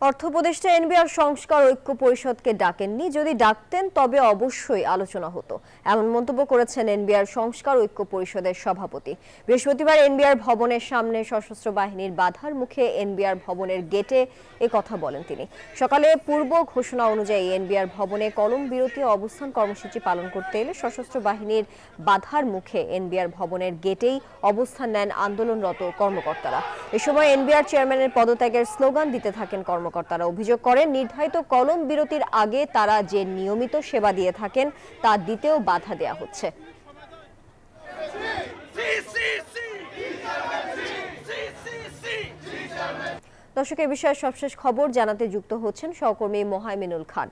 অর্থ উপদেষ্টা এনবিআর সংস্কার ঐক্য পরিষদকে ডাকেননি, যদি ডাকতেন তবে অবশ্যই আলোচনা হতো, এমন মন্তব্য করেছেন এনবিআর সংস্কার ঐক্য পরিষদের সভাপতি। বৃহস্পতিবার এনবিআর ভবনের সামনে সশস্ত্র বাহিনীর বাধার মুখে এনবিআর ভবনের গেটে কথা বলেন তিনি। সকালে পূর্ব ঘোষণা অনুযায়ী এনবিআর ভবনে কলম বিরতি অবস্থান কর্মসূচি পালন করতে এলে সশস্ত্র বাহিনীর বাধার মুখে এনবিআর ভবনের গেটেই অবস্থান নেন আন্দোলনরত কর্মকর্তারা। এ সময় এনবিআর চেয়ারম্যানের পদত্যাগের স্লোগান দিতে থাকেন কর্মকর্তারা। অভিযোগ করেন, নির্ধারিত কলম বিরতির আগে তারা যে নিয়মিত সেবা দিয়ে থাকেন তা দিতেও বাধা দেয়া হচ্ছে। দর্শক, এই বিষয়ে সবশেষ খবর জানাতে যুক্ত হচ্ছেন সহকর্মী মোহাইমিনুল খান।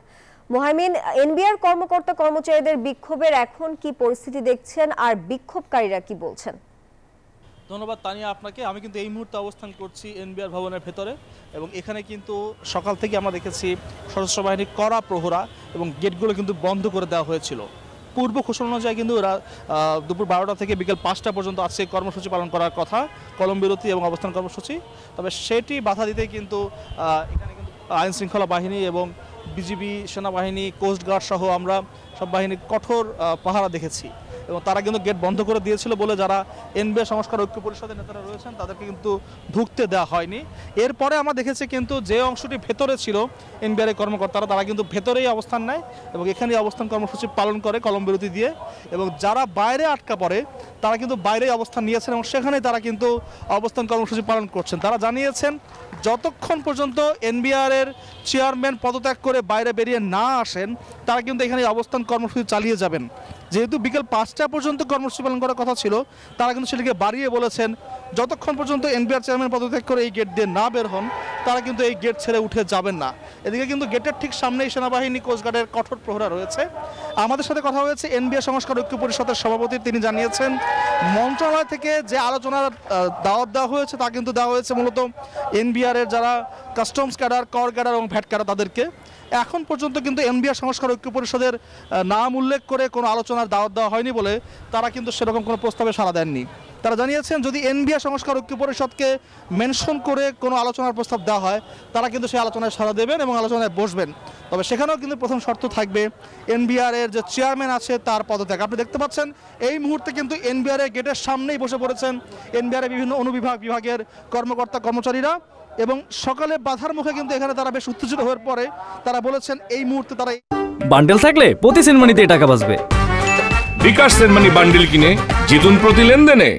মোহাইমিন, এনবিআর কর্মকর্তা কর্মচারীদের বিক্ষোভের এখন কি পরিস্থিতি দেখছেন আর বিক্ষোভকারীরা কি বলছেন? ধন্যবাদ তানিয়া আপনাকে। আমি কিন্তু এই মুহূর্তে অবস্থান করছি এনবিআর ভবনের ভেতরে এবং এখানে কিন্তু সকাল থেকে আমরা দেখেছি সশস্ত্র বাহিনীর কড়া প্রহরা এবং গেটগুলো কিন্তু বন্ধ করে দেওয়া হয়েছিল। পূর্ব ঘোষণা অনুযায়ী কিন্তু দুপুর 12টা থেকে বিকেল 5টা পর্যন্ত আজকে কর্মসূচি পালন করার কথা, কলম বিরতি এবং অবস্থান কর্মসূচি। তবে সেটি বাধা দিতেই কিন্তু এখানে কিন্তু আইন শৃঙ্খলা বাহিনী এবং বিজিবি, সেনাবাহিনী, কোস্টগার্ড সহ আমরা সব বাহিনীর কঠোর পাহারা দেখেছি এবং তারা কিন্তু গেট বন্ধ করে দিয়েছিল বলে যারা এনবিআর সংস্কার ঐক্য পরিষদের নেতারা রয়েছেন তাদেরকে কিন্তু ঢুকতে দেওয়া হয়নি। এরপরে আমরা দেখেছি কিন্তু যে অংশটি ভেতরে ছিল এনবিআর কর্মকর্তারা তারা কিন্তু ভেতরেই অবস্থান নেয় এবং এখানেই অবস্থান কর্মসূচি পালন করে কলম বিরতি দিয়ে, এবং যারা বাইরে আটকা পড়ে তারা কিন্তু বাইরেই অবস্থান নিয়েছেন এবং সেখানেই তারা কিন্তু অবস্থান কর্মসূচি পালন করছেন। তারা জানিয়েছেন যতক্ষণ পর্যন্ত এনবিআরের চেয়ারম্যান পদত্যাগ করে বাইরে বেরিয়ে না আসেন তারা কিন্তু এখানে অবস্থান কর্মসূচি চালিয়ে যাবেন। যেহেতু বিকেল 5টা পর্যন্ত কর্মসূচি পালন করার কথা ছিল তারা কিন্তু সেটিকে বাড়িয়ে বলেছেন যতক্ষণ পর্যন্ত এনবিআর চেয়ারম্যান পদত্যাগ করে এই গেট দিয়ে না বের হন তারা কিন্তু এই গেট ছেড়ে উঠে যাবেন না। এদিকে কিন্তু গেটের ঠিক সামনেই সেনাবাহিনী, কোস্টগার্ডের কঠোর প্রহরা রয়েছে। আমাদের সাথে কথা হয়েছে এনবিআর সংস্কার ঐক্য পরিষদের সভাপতি, তিনি জানিয়েছেন মন্ত্রণালয় থেকে যে আলোচনার দাওয়াত দেওয়া হয়েছে তা কিন্তু দেওয়া হয়েছে মূলত এনবিআরের যারা কাস্টমস ক্যাডার, কর ক্যাডার এবং ভ্যাট ক্যাডার তাদেরকে। এখন পর্যন্ত কিন্তু এনবিআর সংস্কার ঐক্য পরিষদের নাম উল্লেখ করে কোনো আলোচনার দাওয়াত দেওয়া হয়নি বলে তারা কিন্তু সেরকম কোনো প্রস্তাবে সাড়া দেননি। তারা জানিয়েছেন যদি এনবিআর সংস্কার ঐক্য পরিষদকে মেনশন করে কোনো আলোচনার প্রস্তাব দেওয়া হয় তারা কিন্তু সেই আলোচনায় সাড়া দেবেন এবং আলোচনায় বসবেন। তবে সেখানেও কিন্তু প্রথম শর্ত থাকবে এনবিআরের যে চেয়ারম্যান আছে তার পদত্যাগ। আপনি দেখতে পাচ্ছেন এই মুহূর্তে কিন্তু এনবিআরের গেটের সামনেই বসে পড়েছেন এনবিআরের বিভিন্ন বিভাগের কর্মকর্তা কর্মচারীরা এবং সকালে বাধার মুখে কিন্তু এখানে তারা বেশ উত্তেজিত হয়ে পড়ে। তারা বলেছেন এই মুহূর্তে তারা বান্ডেল থাকলে প্রতি সেনমানিতে টাকা বাঁচবে। বিকাশ সেনমানি বান্ডেল কিনে জিতুন প্রতি লেনদেনে।